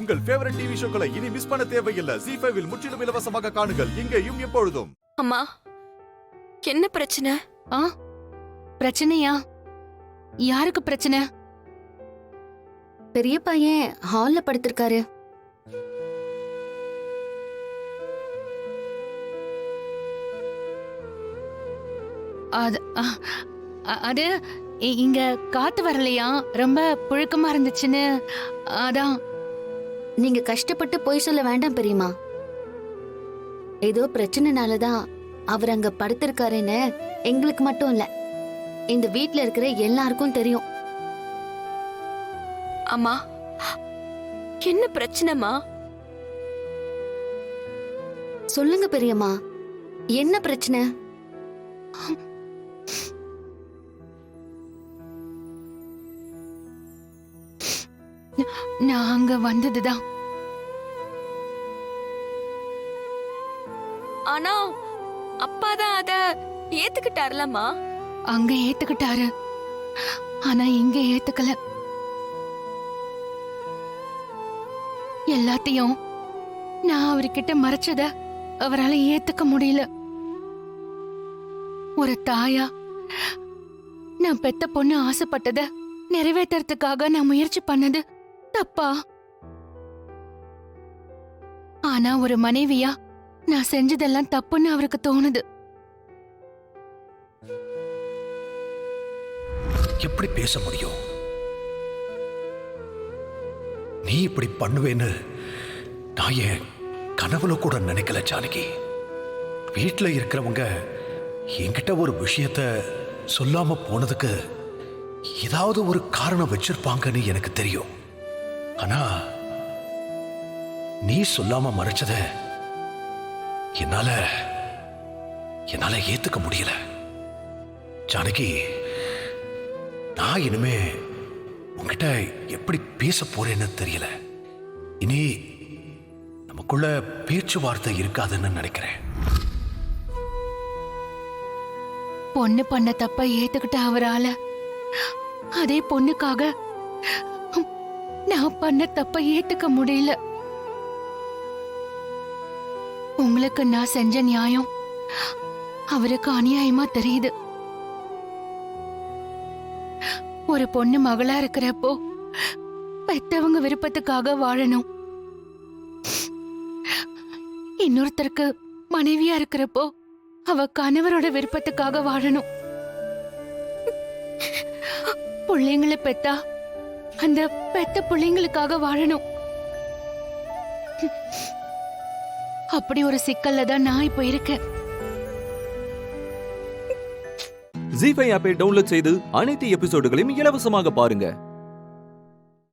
உங்கள் favourite TV ஷோக்களை இனி miss பண்ண தேவையில்லை. ZEE5 இல் முற்றிலும் இலவசமாக காணுங்கள். இங்கேயும் எப்பொழுதும். அம்மா, என்ன பிரச்சனை? பிரச்சனையா? யாருக்கு பிரச்சனை? பெரிய பையன் ஹால்ல படுத்திருக்காரு. அது இங்க காத்து வரலையா, ரொம்ப புழுக்கமா இருந்துச்சுன்னு. அதான். நீங்க கஷ்டப்பட்டு போய் சொல்ல வேண்டாம் பெரியம்மா. ஏதோ பிரச்சனைனாலதான் அவர் அங்க படுத்திருக்காருன்னு எங்களுக்கு மட்டும் இல்ல, இந்த வீட்ல இருக்கிற எல்லாருக்கும் தெரியும். அம்மா, என்ன பிரச்சனைமா? சொல்லுங்க பெரியம்மா, என்ன பிரச்சனை? நான் அங்க வந்ததுதான். ஆனா அப்பாதான் அத ஏத்துக்கிட்டாருலம்மா. அங்க ஏத்துக்கிட்டாரு, ஆனா இங்க ஏத்துக்கல. எல்லாத்தையும் நான் அவர்கிட்ட மறைச்சத அவரால ஏத்துக்க முடியல. ஒரு தாயா நான் பெத்த பொண்ணு ஆசைப்பட்டத நிறைவேற்றறதுக்காக நான் முயற்சி பண்ணது தப்பா? ஆனா ஒரு மனைவியா நான் செஞ்சதெல்லாம் தப்புன்னு அவருக்கு தோணுது. எப்படி பேச முடியும்? நீ இப்படி பண்ணுவேன்னு நான் என் கனவுல கூட நினைக்கல ஜானகி. வீட்டுல இருக்கிறவங்க என்கிட்ட ஒரு விஷயத்த சொல்லாம போனதுக்கு ஏதாவது ஒரு காரணம் வச்சிருப்பாங்கன்னு எனக்கு தெரியும். ஆனா நீ சொல்லாம மறைச்சத என்னால ஏத்துக்க முடியல ஜானகி. நான் இனிமே உன்கிட்ட எப்படி பேச போறேன்னு தெரியல. இனி நமக்குள்ள பேச்சுவார்த்தை இருக்காதுன்னு நினைக்கிறேன். பொண்ணு பண்ண தப்ப ஏத்துக்கிட்ட அவரால அதே பொண்ணுக்காக நான் பண்ண தப்ப ஏத்துக்க முடியல. உங்களுக்கு நான் செஞ்ச நியாயம் அவருக்கு அநியாயமா தெரியுது. ஒரு பொண்ணு மகளா இருக்கிறப்போ பெத்தவங்க விருப்பத்துக்காக வாழணும். இன்னொருத்தருக்கு மனைவியா இருக்கிறப்போ அவ கணவரோட விருப்பத்துக்காக வாழணும். பிள்ளைங்களை பெத்தா அந்த பெத்த பிள்ளைங்களுக்காக வாழணும். அப்படி ஒரு சிக்கல்ல தான் நான் இப்ப இருக்கேன். ZEE5 ஆப்பை டவுன்லோட் செய்து அனைத்து எபிசோடுகளையும் இலவசமாக பாருங்க.